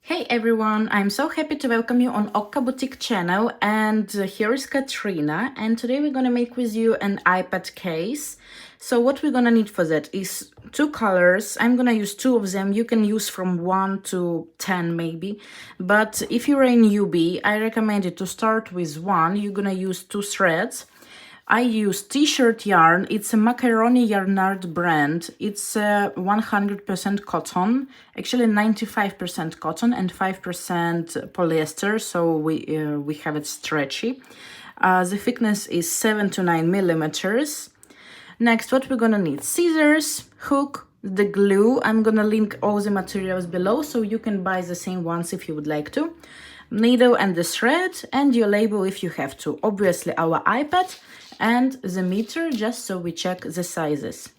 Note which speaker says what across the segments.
Speaker 1: Hey everyone, I'm so happy to welcome you on Okka Boutique channel, and here is Katrina, and today we're gonna make with you an iPad case. So what we're gonna need for that is two colors. I'm gonna use two of them. You can use from 1 to 10 maybe, but if you're a newbie, I recommend you to start with one. You're gonna use two threads. I use t-shirt yarn. It's a Macaroni Yarnard brand. It's 100% cotton, actually 95% cotton and 5% polyester, so we have it stretchy. The thickness is 7 to 9 millimeters. Next, what we're gonna need: scissors, hook, the glue. I'm gonna link all the materials below, so you can buy the same ones if you would like to. Needle and the thread, and your label if you have to. Obviously our iPad and the meter, just so we check the sizes.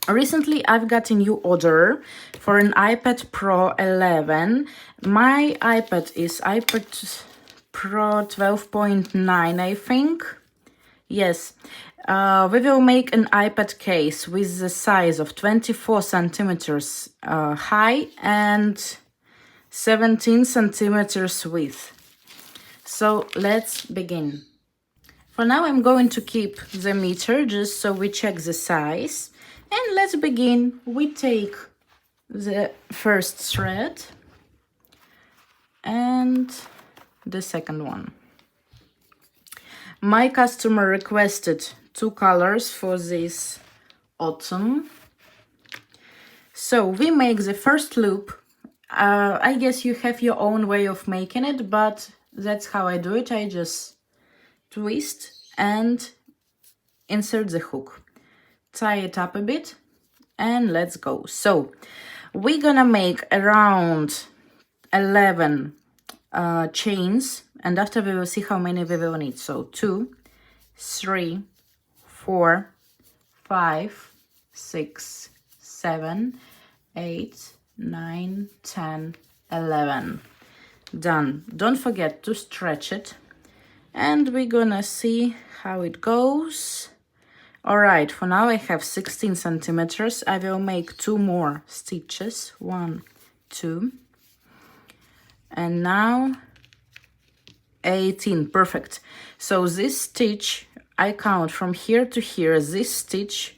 Speaker 1: Recently I've got a new order for an iPad Pro 11. My iPad is iPad Pro 12.9, I think. Yes. We will make an iPad case with the size of 24 centimeters high and 17 centimeters width. So let's begin. For now, I'm going to keep the meter just so we check the size. And let's begin. We take the first thread and the second one. My customer requested two colors for this autumn. So we make the first loop. I guess you have your own way of making it, but that's how I do it. I just twist and insert the hook, tie it up a bit, and let's go. So we're gonna make around 11 chains, and after we will see how many we will need. So 2, 3, 4, 5, 6, 7, 8, 9, 10, 11. Done. Don't forget to stretch it, and we're gonna see how it goes. All right, for now I have 16 centimeters. I will make 2 more stitches. 1, 2, and now 18. Perfect. So this stitch, I count from here to here. This stitch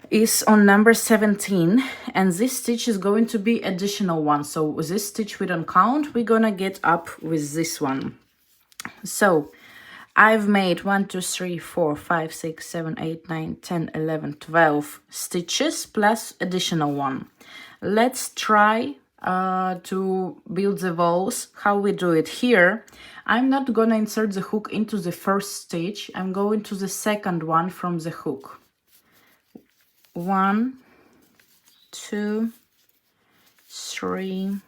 Speaker 1: is on number 17, and this stitch is going to be additional one. So this stitch we don't count. We're gonna get up with this one. So I've made 1, 2, 3, 4, 5, 6, 7, 8, 9, 10, 11, 12 stitches plus additional one. Let's try to build the walls. How we do it here: I'm not gonna insert the hook into the first stitch. I'm going to the second one from the hook. 1, 2, 3,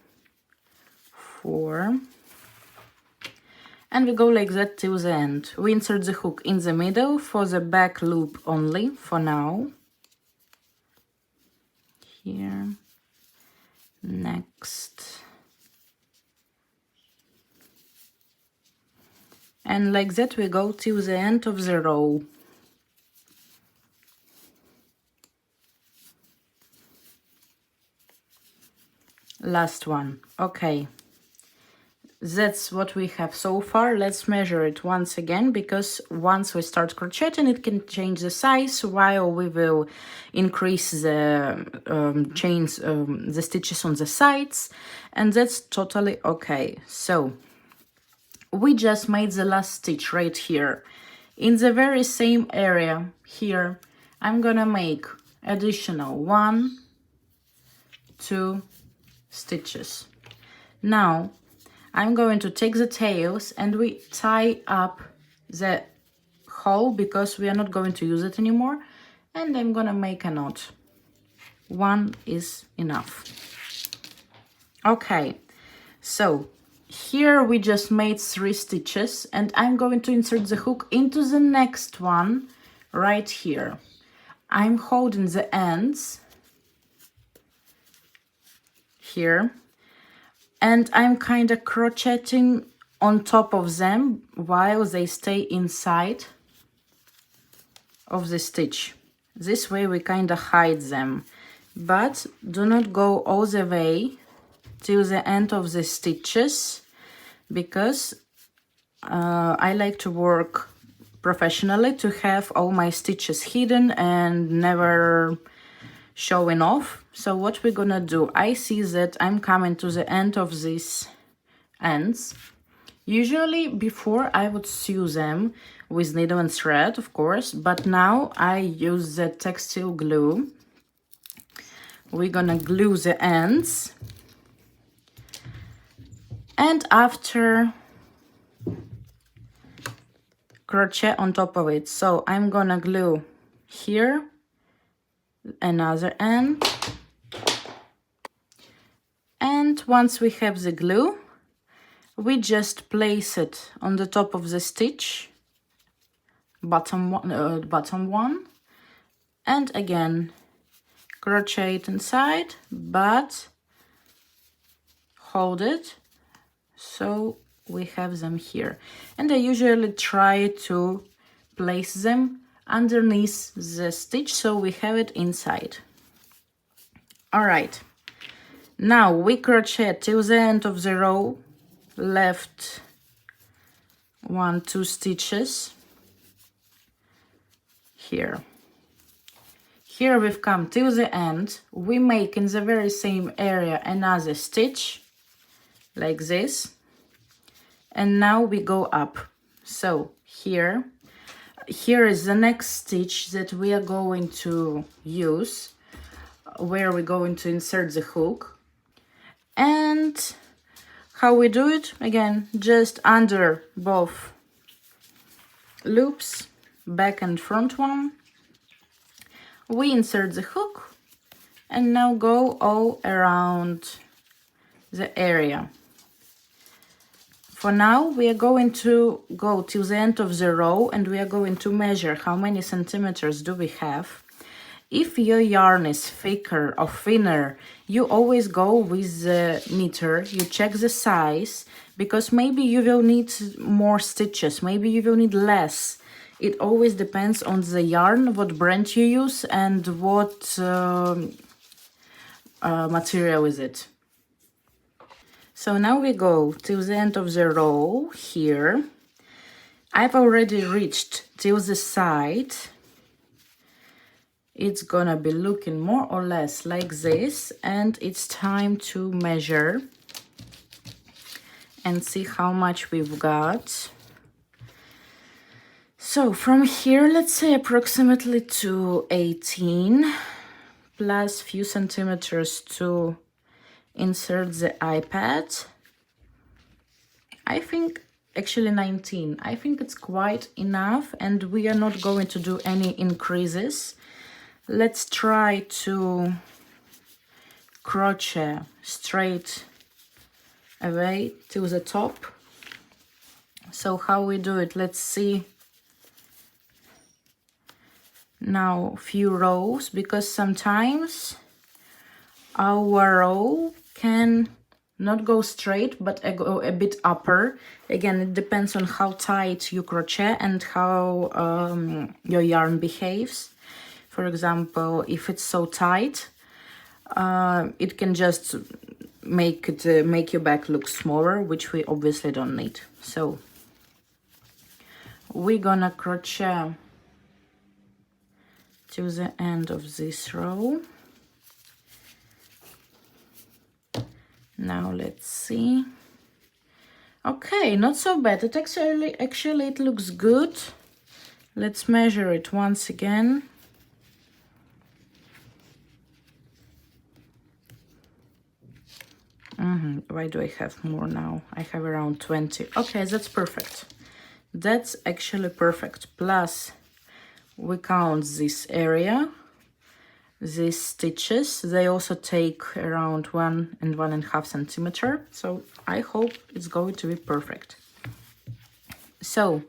Speaker 1: 4, and we go like that till the end. We insert the hook in the middle for the back loop only for now. Here. Next. And like that we go till the end of the row. Last one. Okay. That's what we have so far. Let's measure it once again, because once we start crocheting, it can change the size while we will increase the chains, the stitches on the sides, and that's totally okay. So we just made the last stitch right here. In the very same area here, I'm gonna make additional 1, 2 stitches. Now I'm going to take the tails and we tie up the hole because we are not going to use it anymore, and I'm gonna make a knot. 1 is enough. Okay, so here we just made 3 stitches, and I'm going to insert the hook into the next one right here. I'm holding the ends here, and I'm kind of crocheting on top of them while they stay inside of the stitch. This way we kind of hide them, but do not go all the way till the end of the stitches, because I like to work professionally, to have all my stitches hidden and never showing off. So what we're gonna do, I see that I'm coming to the end of these ends. Usually before I would sew them with needle and thread, of course, but now I use the textile glue. We're gonna glue the ends, and after crochet on top of it. So I'm gonna glue here another end, and once we have the glue, we just place it on the top of the stitch, bottom one, and again crochet it inside, but hold it so we have them here. And I usually try to place them underneath the stitch so we have it inside. All right, now we crochet till the end of the row, left 1-2 stitches here. Here we've come till the end. We make in the very same area another stitch like this, and now we go up. So here is the next stitch that we are going to use, where we're going to insert the hook. And how we do it, again, just under both loops, back and front one, we insert the hook, and now go all around the area. For now, we are going to go till the end of the row, and we are going to measure how many centimeters do we have. If your yarn is thicker or thinner, you always go with the meter, you check the size, because maybe you will need more stitches, maybe you will need less. It always depends on the yarn, what brand you use, and what material is it. So now we go till the end of the row here. I've already reached till the side. It's gonna be looking more or less like this, and it's time to measure and see how much we've got. So from here, let's say approximately to 18, plus few centimeters to insert the iPad. I think actually 19. I think it's quite enough, and we are not going to do any increases. Let's try to crochet straight away to the top. So how we do it, let's see. Now few rows, because sometimes our row can not go straight but go a bit upper. Again, it depends on how tight you crochet and how your yarn behaves. For example, if it's so tight, it can just make your back look smaller, which we obviously don't need. So we're gonna crochet to the end of this row. Now let's see. Okay, not so bad. It actually it looks good. Let's measure it once again. Why do I have more now? I have around 20. Okay, that's perfect. That's actually perfect. Plus, we count this area, these stitches. They also take around 1 and 1.5 centimeters. So I hope it's going to be perfect. So,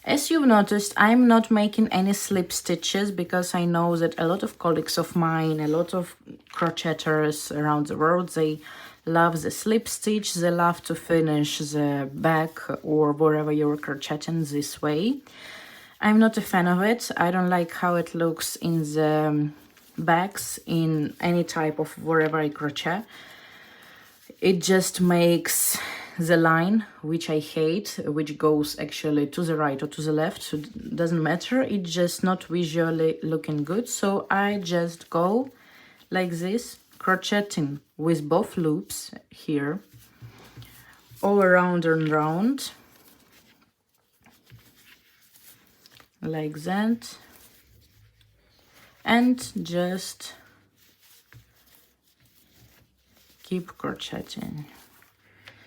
Speaker 1: as you've noticed, I'm not making any slip stitches, because I know that a lot of colleagues of mine, a lot of crocheters around the world, they love the slip stitch. They love to finish the back or wherever you're crocheting this way. I'm not a fan of it. I don't like how it looks in the backs in any type of wherever I crochet. It just makes the line, which I hate, which goes actually to the right or to the left, so it doesn't matter. It's just not visually looking good. So I just go like this, crocheting with both loops here, all around and round, like that, and just keep crocheting.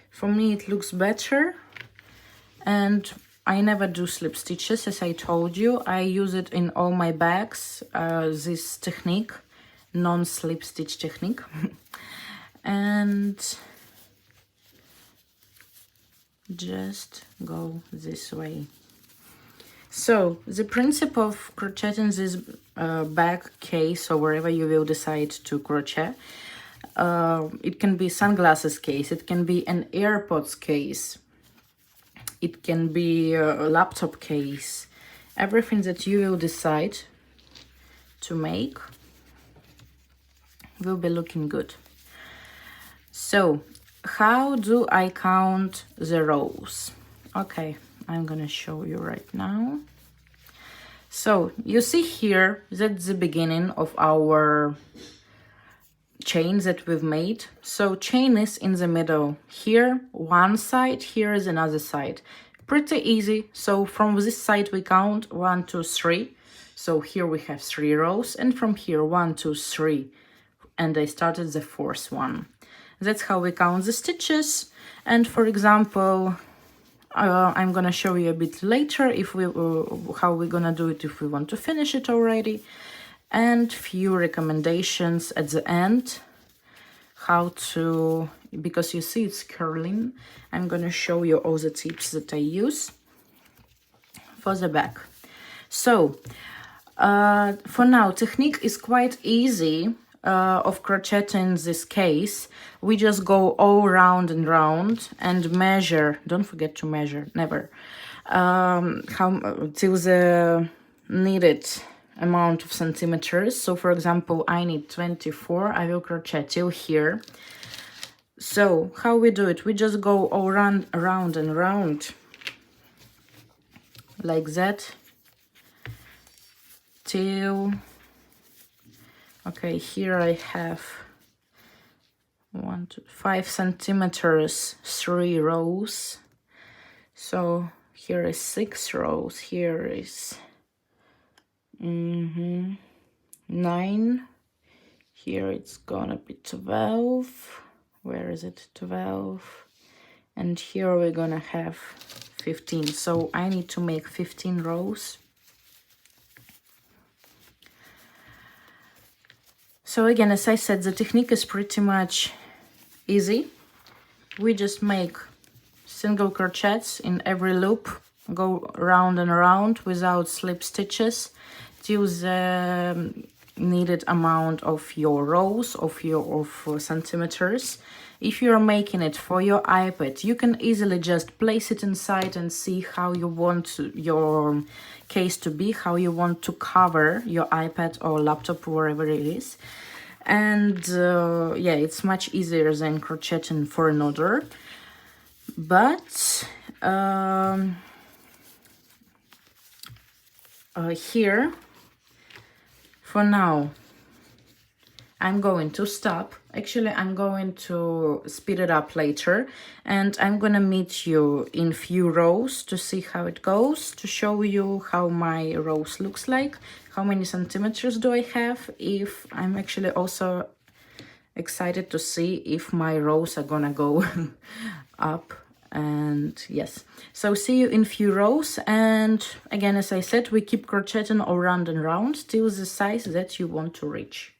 Speaker 1: For me it looks better, and I never do slip stitches, as I told you. I use it in all my bags, this technique, non-slip stitch technique. And just go this way. So the principle of crocheting this bag, case, or wherever you will decide to crochet, it can be sunglasses case, it can be an AirPods case, it can be a laptop case, everything that you will decide to make will be looking good. So how do I count the rows? Okay, I'm gonna show you right now. So you see here, that's the beginning of our chain that we've made. So chain is in the middle here, one side, here is another side. Pretty easy. So from this side we count 1, 2, 3. So here we have 3 rows, and from here 1, 2, 3, and I started the 4th one. That's how we count the stitches. And for example, I'm gonna show you a bit later if we how we're gonna do it if we want to finish it already, and few recommendations at the end how to, because you see it's curling, I'm gonna show you all the tips that I use for the back. So for now, technique is quite easy of crocheting this case. We just go all round and round and measure. Don't forget to measure, never. How till the needed amount of centimeters. So for example, I need 24. I will crochet till here. So how we do it? We just go all around and round like that till, okay, here I have 5 centimeters, 3 rows. So here is 6 rows, here is 9, here it's gonna be 12, where is it, 12, and here we're gonna have 15. So I need to make 15 rows. So again, as I said, the technique is pretty much easy. We just make single crochets in every loop, go round and around without slip stitches till the needed amount of your rows of centimeters. If you're making it for your iPad, you can easily just place it inside and see how you want your case to be, how you want to cover your iPad or laptop, wherever it is. And yeah, it's much easier than crocheting for an order. But here, for now, I'm going to stop. Actually, I'm going to speed it up later, and I'm gonna meet you in few rows to see how it goes, to show you how my rows looks like, how many centimeters do I have. If I'm actually also excited to see if my rows are gonna go up. And yes, so see you in few rows. And again, as I said, we keep crocheting all round and round till the size that you want to reach.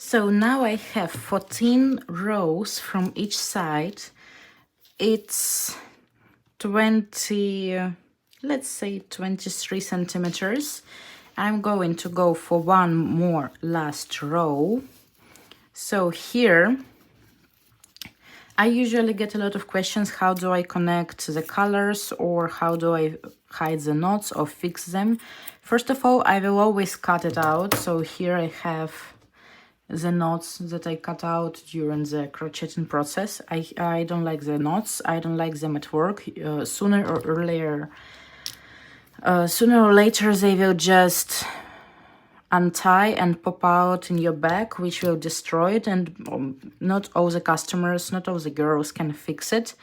Speaker 1: So now I have 14 rows from each side. It's 20, let's say 23 centimeters. I'm going to go for one more last row. So here, I usually get a lot of questions, how do I connect the colors or how do I hide the knots or fix them? First of all, I will always cut it out. So here I have the knots that I cut out during the crocheting process. I don't like the knots. I don't like them at work. Sooner or later they will just untie and pop out in your bag, which will destroy it, and not all the customers, not all the girls can fix it.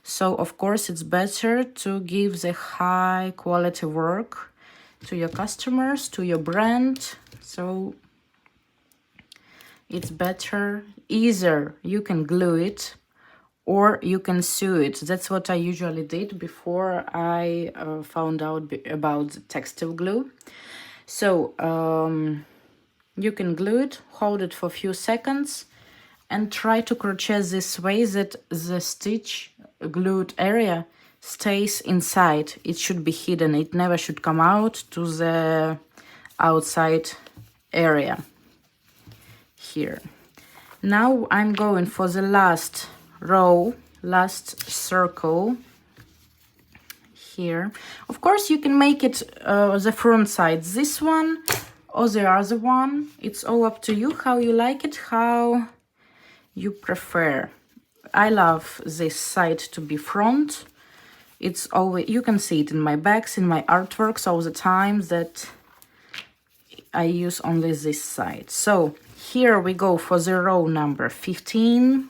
Speaker 1: So of course it's better to give the high quality work to your customers, to your brand. So it's better, either you can glue it or you can sew it. That's what I usually did before I found out about textile glue. So you can glue it, hold it for a few seconds, and try to crochet this way that the stitch glued area stays inside. It should be hidden. It never should come out to the outside area here. Now I'm going for the last row, last circle here. Of course, you can make it the front side, this one or the other one. It's all up to you, how you like it, how you prefer. I love this side to be front. It's always, you can see it in my bags, in my artworks all the time that I use only this side. So here we go for the row number 15.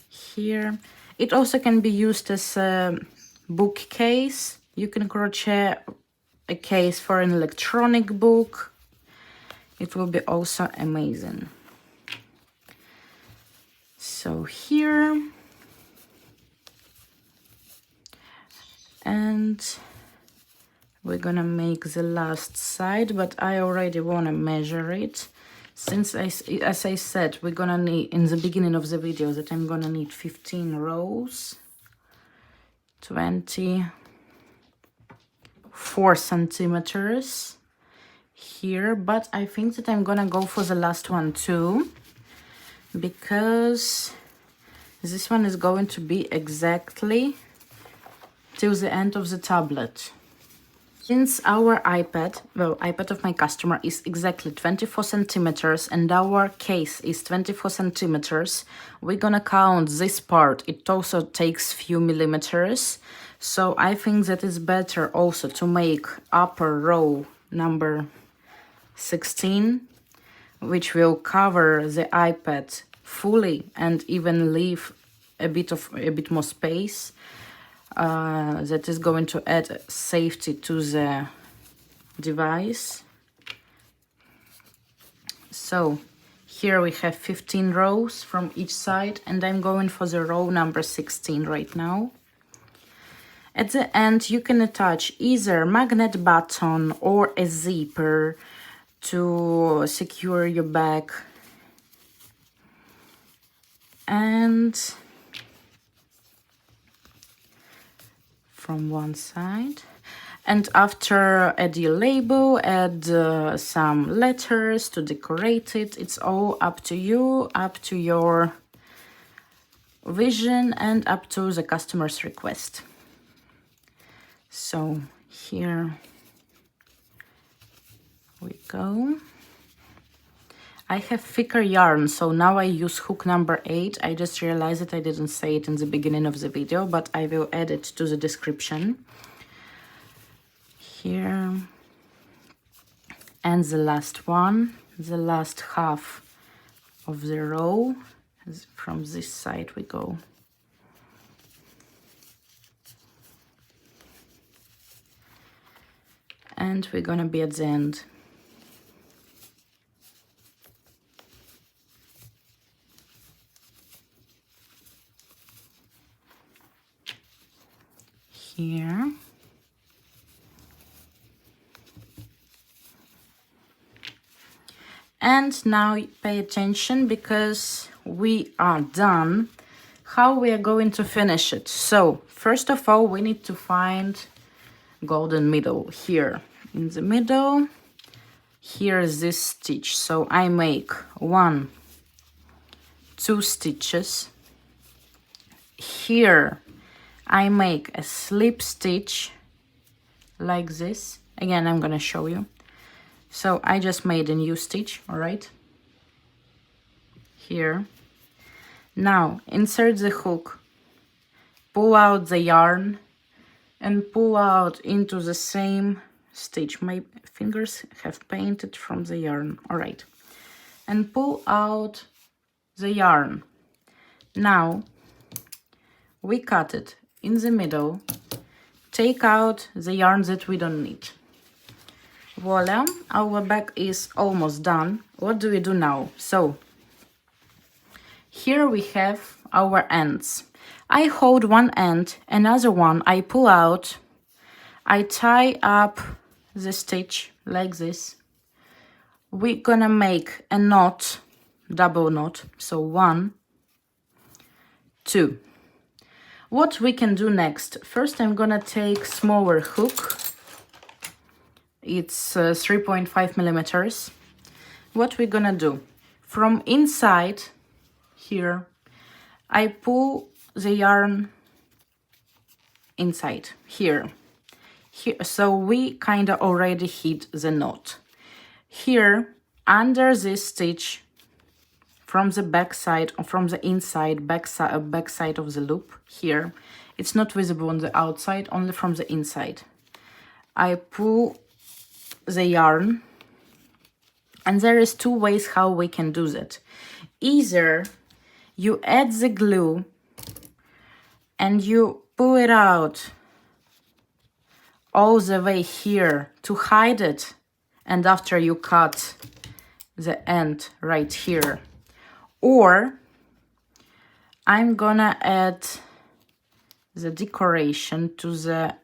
Speaker 1: Here. It also can be used as a bookcase. You can crochet a case for an electronic book. It will be also amazing. So here. And we're gonna make the last side, but I already want to measure it. Since, as I said, we're gonna need, in the beginning of the video, that I'm gonna need 15 rows, 24 centimeters here, but I think that I'm gonna go for the last one too, because this one is going to be exactly till the end of the tablet. Since our iPad, well, iPad of my customer is exactly 24 centimeters and our case is 24 centimeters, we're gonna count this part. It also takes few millimeters. So I think that it's better also to make upper row number 16, which will cover the iPad fully and even leave a bit more space. That is going to add safety to the device. So here we have 15 rows from each side, and I'm going for the row number 16 right now. At the end you can attach either magnet button or a zipper to secure your bag. And from one side, and after add your label, add some letters to decorate it. It's all up to you, up to your vision and up to the customer's request. So here we go. I have thicker yarn, so now I use hook number 8. I just realized that I didn't say it in the beginning of the video, but I will add it to the description. Here. And the last one, the last half of the row. From this side we go. And we're gonna be at the end. Here. And now pay attention because we are done. How we are going to finish it? So first of all, we need to find golden middle here. In the middle, here is this stitch. So I make 1, 2 stitches. Here I make a slip stitch like this. Again, I'm gonna show you. So I just made a new stitch, all right? Here. Now insert the hook, pull out the yarn, and pull out into the same stitch. My fingers have painted from the yarn, all right. And pull out the yarn. Now we cut it in the middle, take out the yarn that we don't need. Voila, our back is almost done. What do we do now? So here we have our ends. I hold one end, another one I pull out, I tie up the stitch like this. We're gonna make a knot, double knot, so 1, 2. What we can do next? First I'm gonna take smaller hook. It's 3.5 millimeters. What we're gonna do? From inside here, I pull the yarn inside here. So we kind of already hit the knot. Here, under this stitch, from the back side or from the inside back side of the loop here, it's not visible on the outside, only from the inside. I pull the yarn, and there is 2 ways how we can do that. Either you add the glue and you pull it out all the way here to hide it, and after you cut the end right here. Or I'm gonna add the decoration to the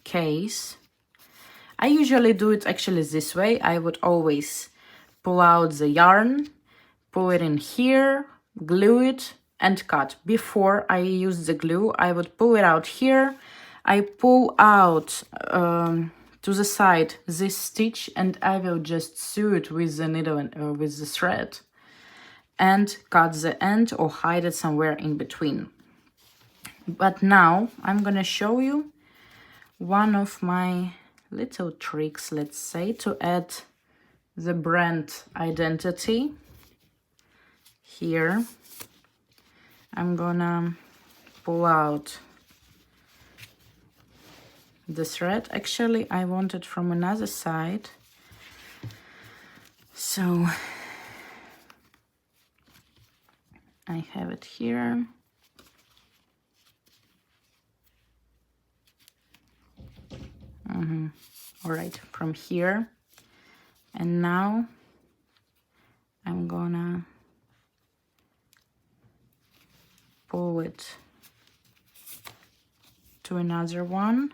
Speaker 1: case. I usually do it actually this way. I would always pull out the yarn, pull it in here, glue it, and cut. Before I use the glue, I would pull it out here. I pull out to the side this stitch, and I will just sew it with the needle and with the thread, and cut the end or hide it somewhere in between. But now I'm gonna show you one of my little tricks, let's say, to add the brand identity. Here I'm gonna pull out the thread. Actually, I want it from another side, so I have it here. All right, from here. And now I'm gonna pull it to another one.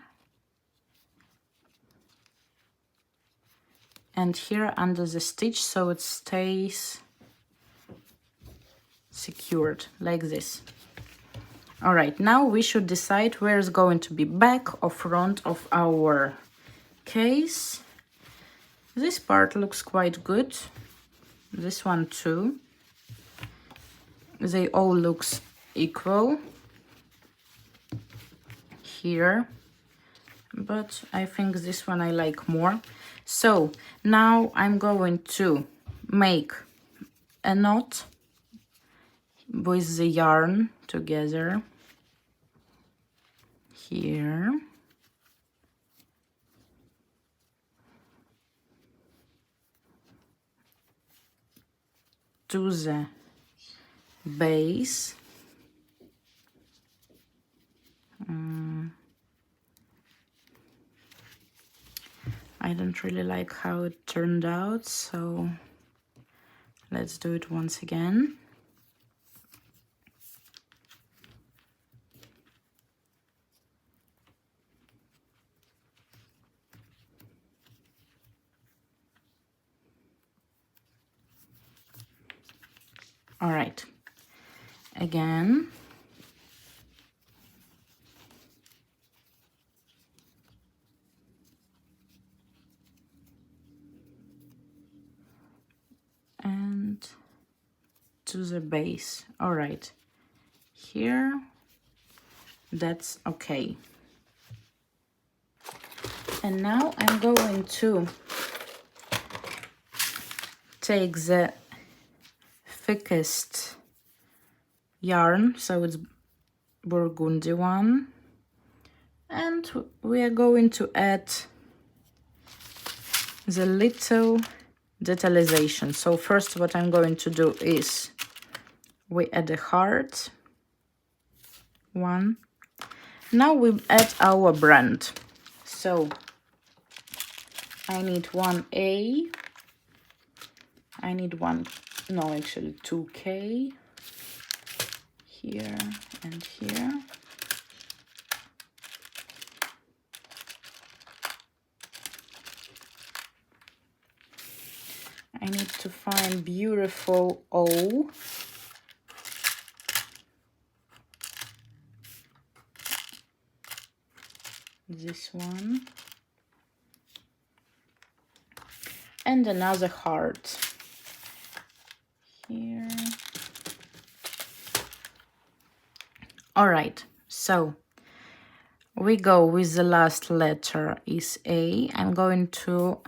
Speaker 1: And here under the stitch, so it stays secured like this. All right, now we should decide where is going to be back or front of our case. This part looks quite good. This one too. They all looks equal here, but I think this one I like more. So now I'm going to make a knot with the yarn together here. To the base. I don't really like how it turned out, so let's do it once again. All right, again. And to the base. All right, here, that's okay. And now I'm going to take the thickest yarn, so it's burgundy one, and we are going to add the little detalization. So first what I'm going to do is we add a heart, one. Now we add our brand. So I need one A, I need one, no, actually 2K, here and here. I need to find beautiful O. This one. And another heart. Here. All right, so we go with the last letter is A. I'm going to,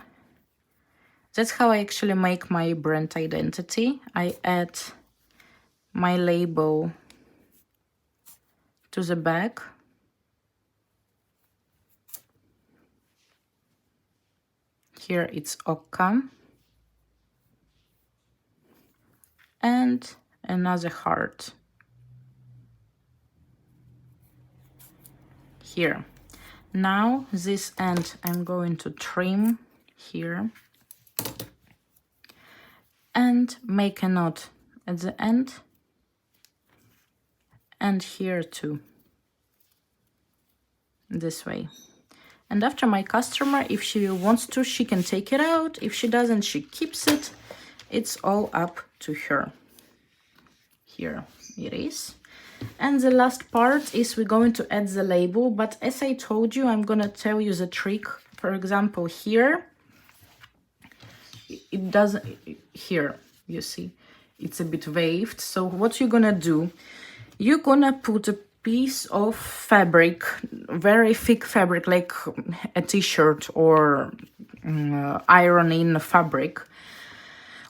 Speaker 1: that's how I actually make my brand identity. I add my label to the back. Here it's Okka. And another heart. Here. Now this end I'm going to trim here. And make a knot at the end. And here too. This way. And after my customer, if she wants to, she can take it out. If she doesn't, she keeps it. It's all up to her. Here it is. And the last part is we're going to add the label. But as I told you, I'm going to tell you the trick. For example, here, it doesn't, here, you see, it's a bit waved. So what you're going to do, you're going to put a piece of fabric, very thick fabric, like a t-shirt or iron-in fabric,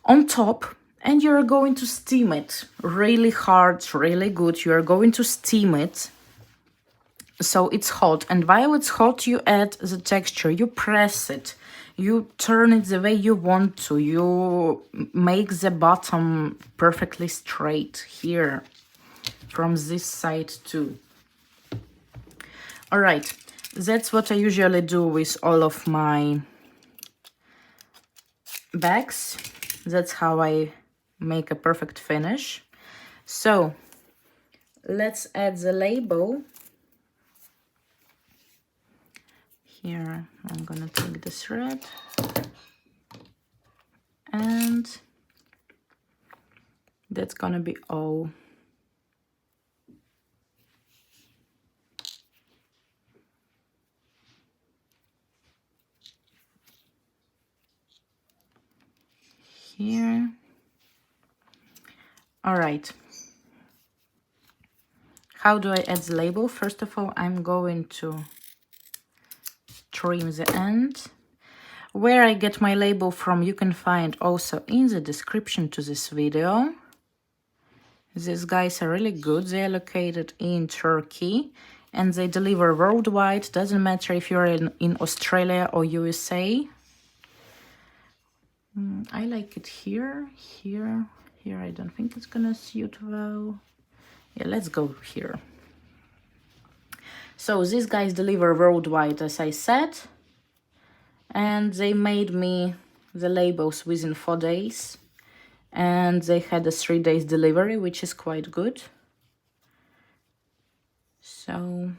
Speaker 1: on top, and you're going to steam it really hard, really good. You're going to steam it so it's hot, and while it's hot, you add the texture, you press it, you turn it the way you want to, you make the bottom perfectly straight here. From this side too. All right, that's what I usually do with all of my bags. That's how I make a perfect finish. So let's add the label. Here I'm gonna take the thread and that's gonna be all. Here. All right. How do I add the label? First of all, I'm going to trim the end. Where I get my label from, you can find also in the description to this video. These guys are really good. They are located in Turkey and they deliver worldwide. Doesn't matter if you're in Australia or USA. I like it here, here, here. I don't think it's gonna suit well. Yeah, let's go here. So these guys deliver worldwide, as I said. And they made me the labels within 4 days. And they had a 3 days delivery, which is quite good. So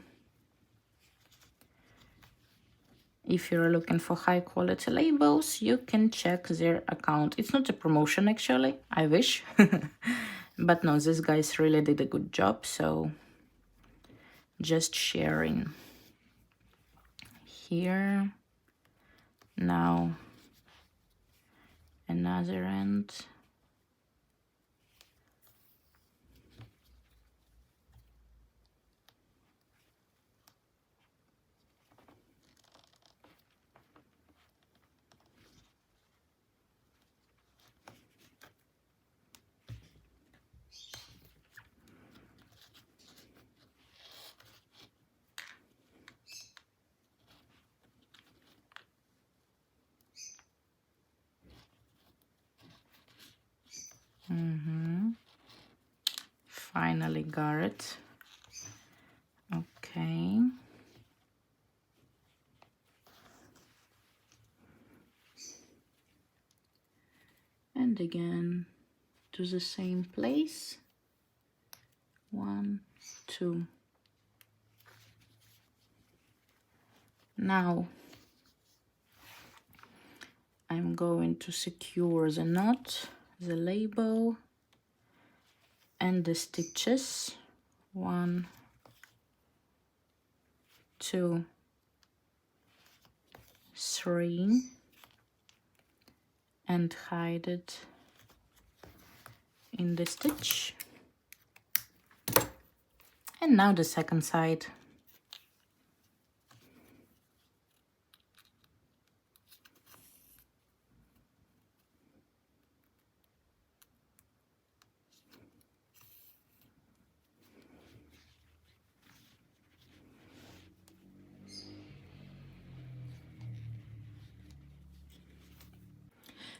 Speaker 1: if you're looking for high quality labels, you can check their account. It's not a promotion actually, I wish. But no, these guys really did a good job, so just sharing. Here, now another end. Finally got it. Okay. And again to the same place. 1, 2. Now I'm going to secure the knot, the label, and the stitches. 1, 2, 3, and hide it in the stitch. And now the second side.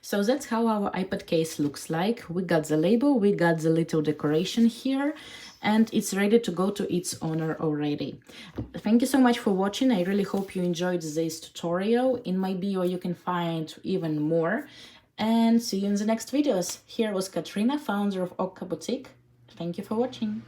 Speaker 1: So that's how our iPad case looks like. We got the label, we got the little decoration here, and it's ready to go to its owner already. Thank you so much for watching. I really hope you enjoyed this tutorial. In my bio you can find even more. And see you in the next videos. Here was Katrina, founder of Okka Boutique. Thank you for watching.